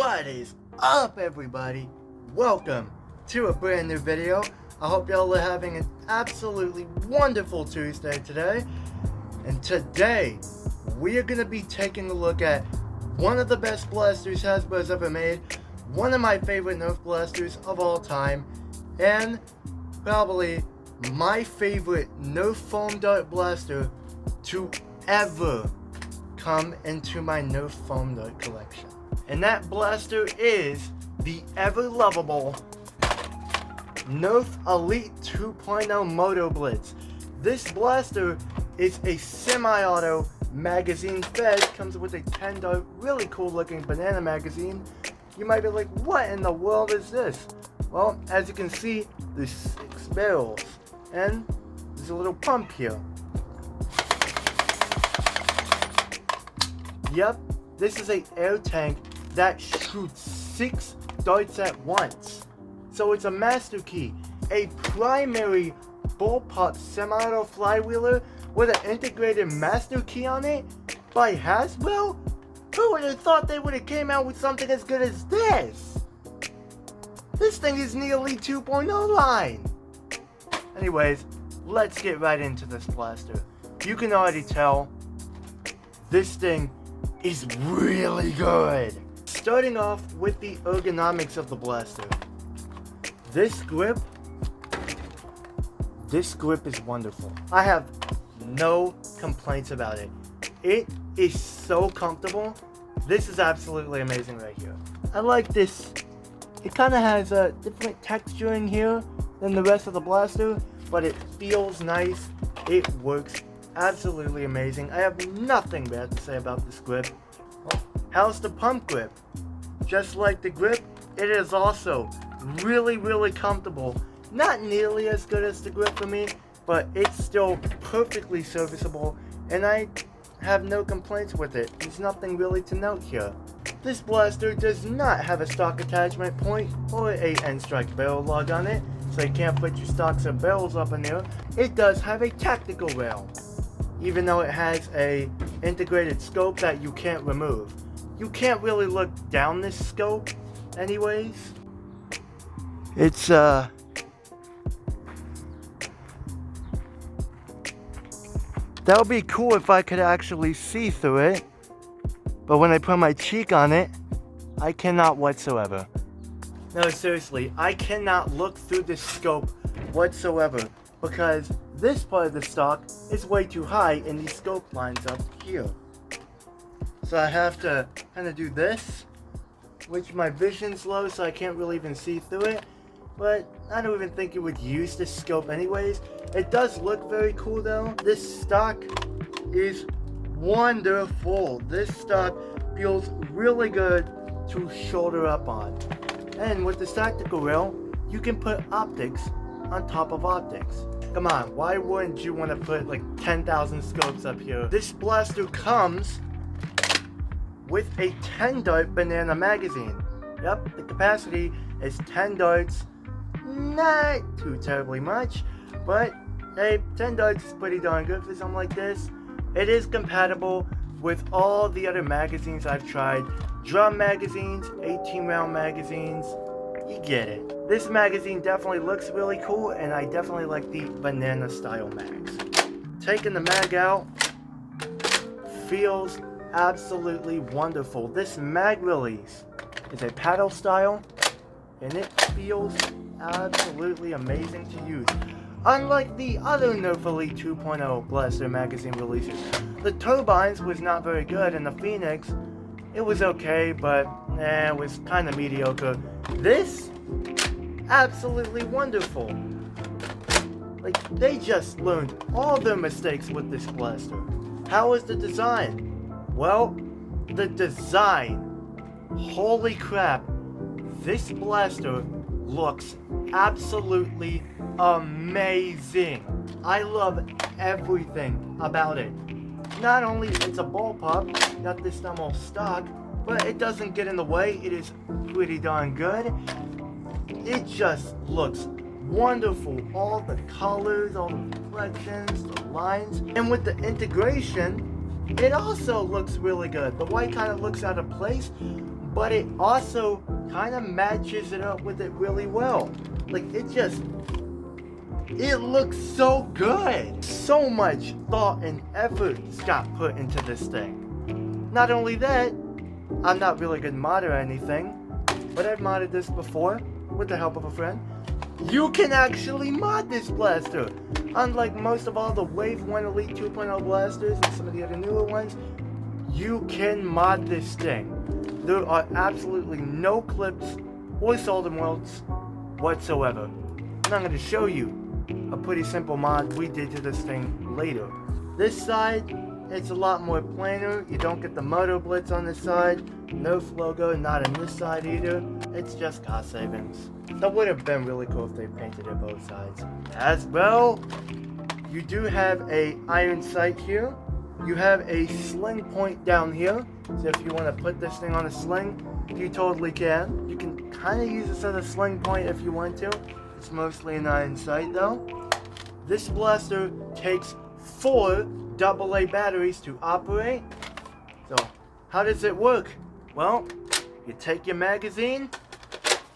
What is up, everybody? Welcome to a brand new video. I hope y'all are having an absolutely wonderful Tuesday today. And today, we are going to be taking a look at one of the best blasters Hasbro's ever made, one of my favorite Nerf blasters of all time, and probably my favorite Nerf foam dart blaster to ever come into my Nerf foam dart collection. And that blaster is the ever-lovable Nerf Elite 2.0 Motoblitz. This blaster is a semi-auto magazine fed, comes with a 10 dart, really cool looking banana magazine. You might be like, what in the world is this? Well, as you can see, there's 6 barrels, and there's a little pump here. Yep, this is an air tank that shoots 6 darts at once. So it's a master key, a primary bullpup semi-auto flywheeler with an integrated master key on it by Hasbro? Who would have thought they would have came out with something as good as this? This thing is nearly 2.0 line. Anyways, let's get right into this blaster. You can already tell this thing is really good. Starting off with the ergonomics of the blaster. This grip is wonderful. I have no complaints about it. It is so comfortable. This is absolutely amazing right here. I like this. It kind of has a different texturing here than the rest of the blaster, but it feels nice. It works absolutely amazing. I have nothing bad to say about this grip. Well, how's the pump grip? Just like the grip, it is also really comfortable. Not nearly as good as the grip for me, but it's still perfectly serviceable, and I have no complaints with it. There's nothing really to note here. This blaster does not have a stock attachment point or a end strike barrel lug on it, so you can't put your stocks or barrels up in there. It does have a tactical rail, even though it has a integrated scope that you can't remove. You can't really look down this scope anyways. It's that would be cool if I could actually see through it, but when I put my cheek on it, I cannot whatsoever. No, seriously, I cannot look through this scope whatsoever because this part of the stock is way too high and the scope lines up here. So I have to kind of do this, which my vision's low, so I can't really even see through it. But I don't even think it would use this scope anyways. It does look very cool though. This stock is wonderful. This stock feels really good to shoulder up on. And with this tactical rail, you can put optics on top of optics. Come on, why wouldn't you want to put like 10,000 scopes up here? This blaster comes with a 10 dart banana magazine. Yep, the capacity is 10 darts. Not too terribly much, but hey, 10 darts is pretty darn good for something like this. It is compatible with all the other magazines I've tried. Drum magazines, 18 round magazines, you get it. This magazine definitely looks really cool, and I definitely like the banana style mags. Taking the mag out feels absolutely wonderful. This mag release is a paddle style, and it feels absolutely amazing to use. Unlike the other Nerf Elite 2.0 blaster magazine releases, the Turbines was not very good, and the Phoenix, it was okay, but it was kind of mediocre. This, absolutely wonderful. Like, they just learned all their mistakes with this blaster. How is the design? Well, the design, holy crap, this blaster looks absolutely amazing. I love everything about it. Not only it's a bullpup, got this normal stock, but it doesn't get in the way. It is pretty darn good. It just looks wonderful. All the colors, all the reflections, the lines, and with the integration, it also looks really good. The white kind of looks out of place, but it also kind of matches it up with it really well. Like, it looks so good. So much thought and effort got put into this thing. Not only that, I'm not really a good modder or anything, but I've modded this before with the help of a friend. You can actually mod this blaster. Unlike most of all the Wave 1 Elite 2.0 blasters and some of the other newer ones, you can mod this thing. There are absolutely no clips or solder molds whatsoever. And I'm going to show you a pretty simple mod we did to this thing later. This side, it's a lot more plainer. You don't get the Motoblitz on this side. Nerf logo, not on this side either. It's just cost savings. That would have been really cool if they painted it both sides. As well, you do have a iron sight here. You have a sling point down here. So if you want to put this thing on a sling, you totally can. You can kind of use this as a sling point if you want to. It's mostly an iron sight though. This blaster takes 4 AA batteries to operate. So how does it work? Well, you take your magazine,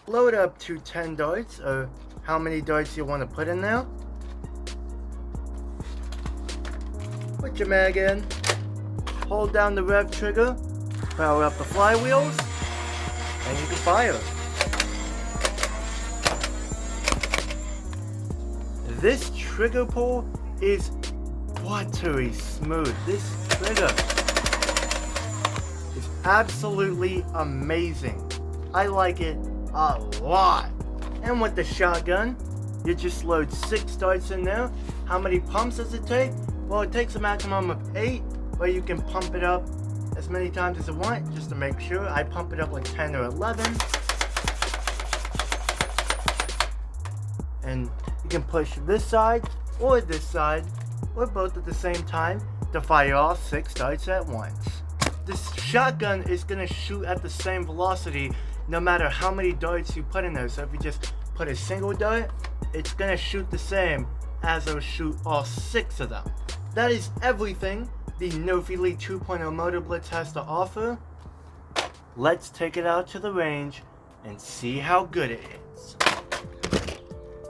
load up to 10 darts, or how many darts you want to put in there. Put your mag in, hold down the rev trigger, power up the flywheels, and you can fire. This trigger pull is buttery smooth. This trigger is absolutely amazing. I like it a lot. And with the shotgun, you just load 6 darts in there. How many pumps does it take? Well, it takes a maximum of 8, but you can pump it up as many times as you want, just to make sure. I pump it up like 10 or 11. And you can push this side, or both at the same time to fire all 6 darts at once. This shotgun is going to shoot at the same velocity no matter how many darts you put in there. So if you just put a single dart, it's going to shoot the same as it'll shoot all 6 of them. That is everything the Nerf Elite 2.0 Motoblitz has to offer. Let's take it out to the range and see how good it is.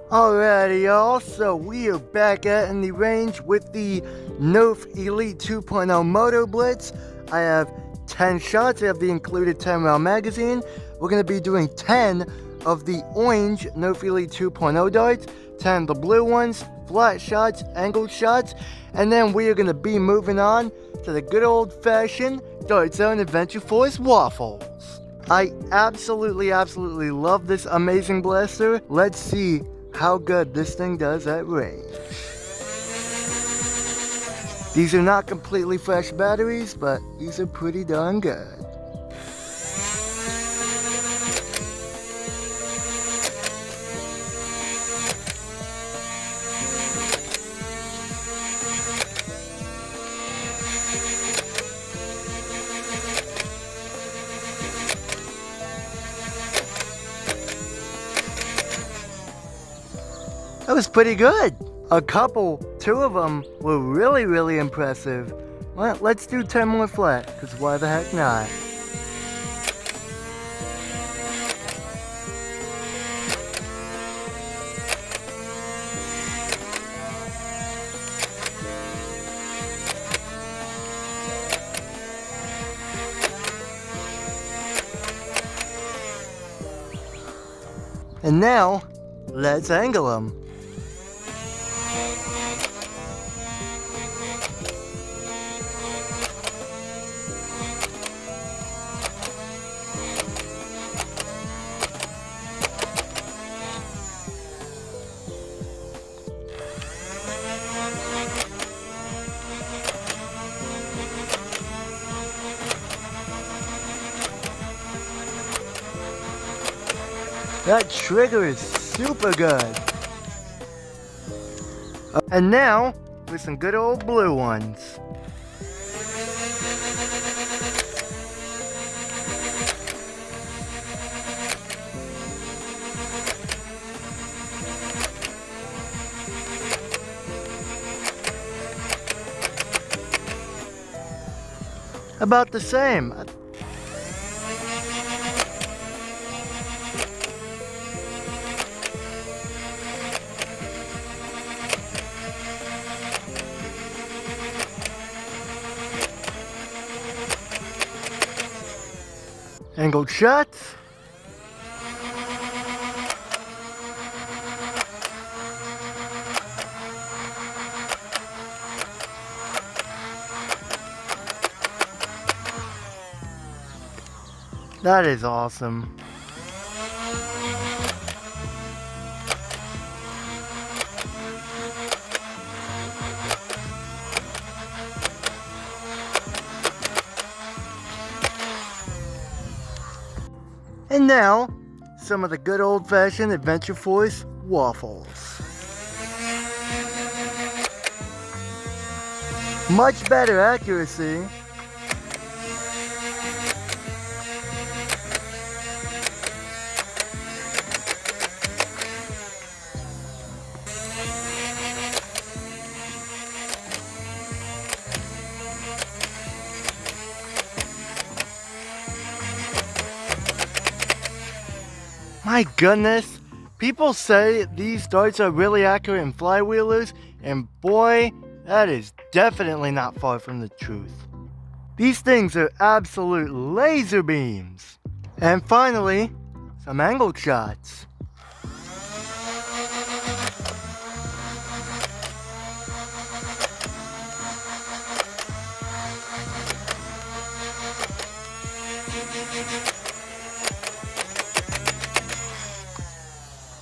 Alrighty y'all, so we are back in the range with the Nerf Elite 2.0 Motoblitz. I have 10 shots, I have the included 10 round magazine. We're going to be doing 10 of the orange Nerf Elite 2.0 darts, 10 of the blue ones, flat shots, angled shots, and then we are going to be moving on to the good old fashioned Dart Zone Adventure Force waffles. I absolutely love this amazing blaster. Let's see how good this thing does at range. These are not completely fresh batteries, but these are pretty darn good. That was pretty good. Two of them were really impressive. Well, let's do 10 more flat, because why the heck not? And now, let's angle them. That trigger is super good. And now, with some good old blue ones. About the same. Angled shots. That is awesome. And now, some of the good old-fashioned Adventure Force waffles. Much better accuracy. My goodness, people say these darts are really accurate in flywheelers, and boy, that is definitely not far from the truth. These things are absolute laser beams. And finally, some angled shots.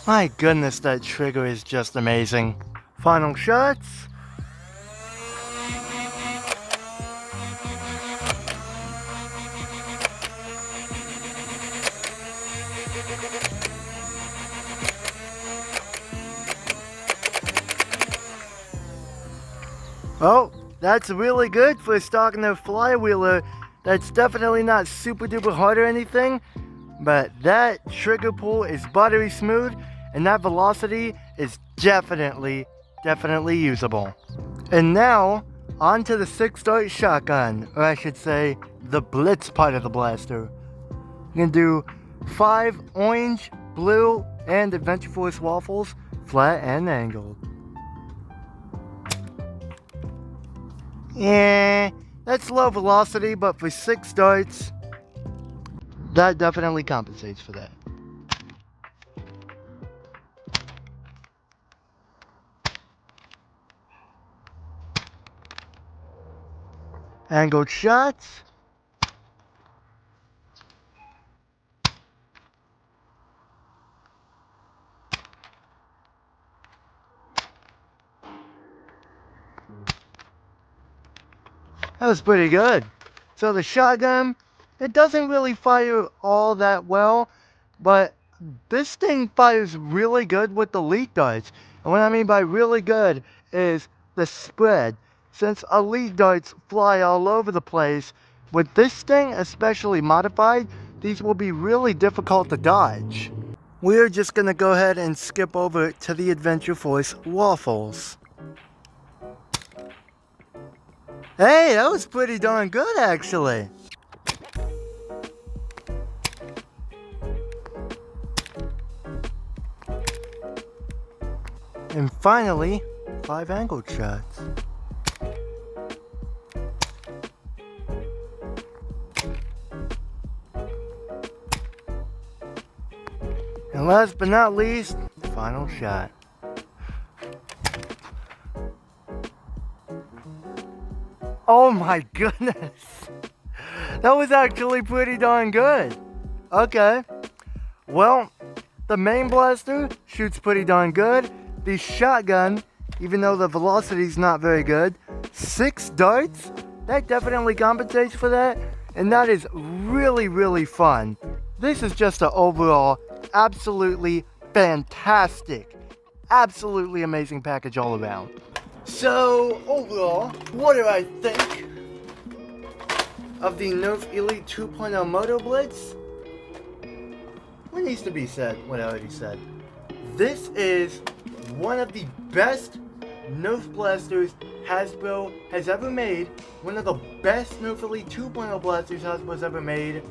My goodness, that trigger is just amazing. Final shots. Oh, that's really good for a stock Nerf flywheeler. That's definitely not super duper hard or anything, but that trigger pull is buttery smooth, and that velocity is definitely usable. And now, on to the 6-dart shotgun, or I should say, the Blitz part of the blaster. You're gonna do 5 orange, blue, and Adventure Force waffles, flat and angled. Yeah, that's low velocity, but for 6 darts, that definitely compensates for that. Angled shots. That was pretty good. So the shotgun, it doesn't really fire all that well, but this thing fires really good with the Elite darts. And what I mean by really good is the spread. Since Elite darts fly all over the place, with this thing, especially modified, these will be really difficult to dodge. We're just gonna go ahead and skip over to the Adventure Force waffles. Hey, that was pretty darn good, actually. And finally, 5 angled shots. And last but not least, final shot. Oh my goodness! That was actually pretty darn good. Okay. Well, the main blaster shoots pretty darn good. The shotgun, even though the velocity's not very good, 6 darts, that definitely compensates for that. And that is really fun. This is just an overall absolutely fantastic, absolutely amazing package all around. So, overall, what do I think of the Nerf Elite 2.0 Motoblitz? What needs to be said? What I already said. This is one of the best Nerf blasters Hasbro has ever made. One of the best Nerf Elite 2.0 blasters Hasbro's ever made.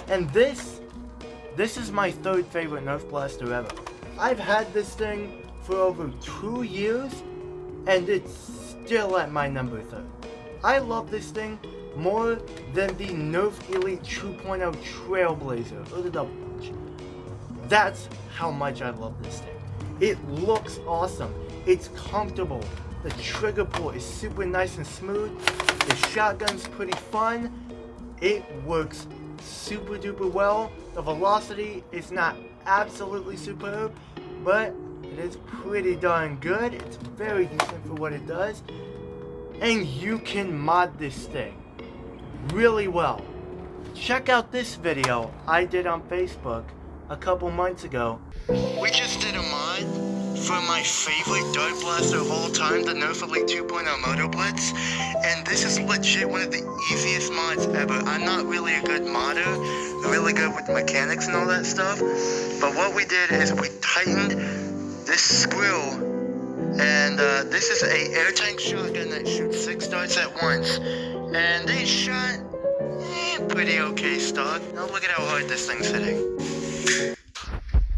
And this is my 3rd favorite Nerf blaster ever. I've had this thing for over 2 years, and it's still at my number 3rd. I love this thing more than the Nerf Elite 2.0 Trailblazer or the Double Punch. That's how much I love this thing. It looks awesome. It's comfortable. The trigger pull is super nice and smooth. The shotgun's pretty fun. It works super duper well. The velocity is not absolutely superb, but it is pretty darn good. It's very decent for what it does. And you can mod this thing really well. Check out this video I did on Facebook a couple months ago. We just did a mod for my favorite dart blaster of all time, the Nerf Elite 2.0 Motoblitz, and this is legit one of the easiest mods ever. I'm not really a good modder, really good with mechanics and all that stuff, but what we did is we tightened this screw, and this is a air tank shotgun that shoots 6 darts at once, and they shot pretty okay stock. Now look at how hard this thing's hitting.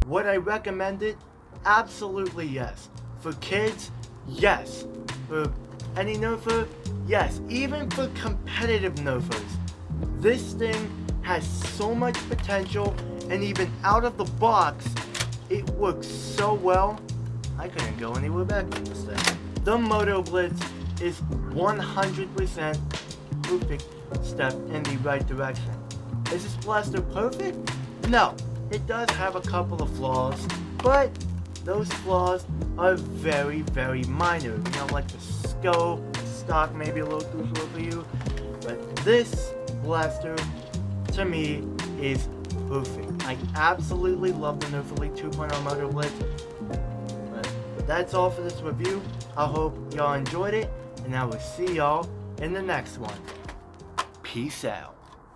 Would I recommend it? Absolutely yes. For kids, yes. For any nerfer, yes. Even for competitive nerfers, this thing has so much potential, and even out of the box, it works so well. I couldn't go anywhere back with this thing. The Motoblitz is 100% perfect step in the right direction. Is this blaster perfect? No. It does have a couple of flaws, but those flaws are very, very minor. You know, like the scope, stock may be a little too short for you, but this blaster, to me, is perfect. I absolutely love the Nerf Elite 2.0 Motoblitz. But that's all for this review. I hope y'all enjoyed it, and I will see y'all in the next one. Peace out.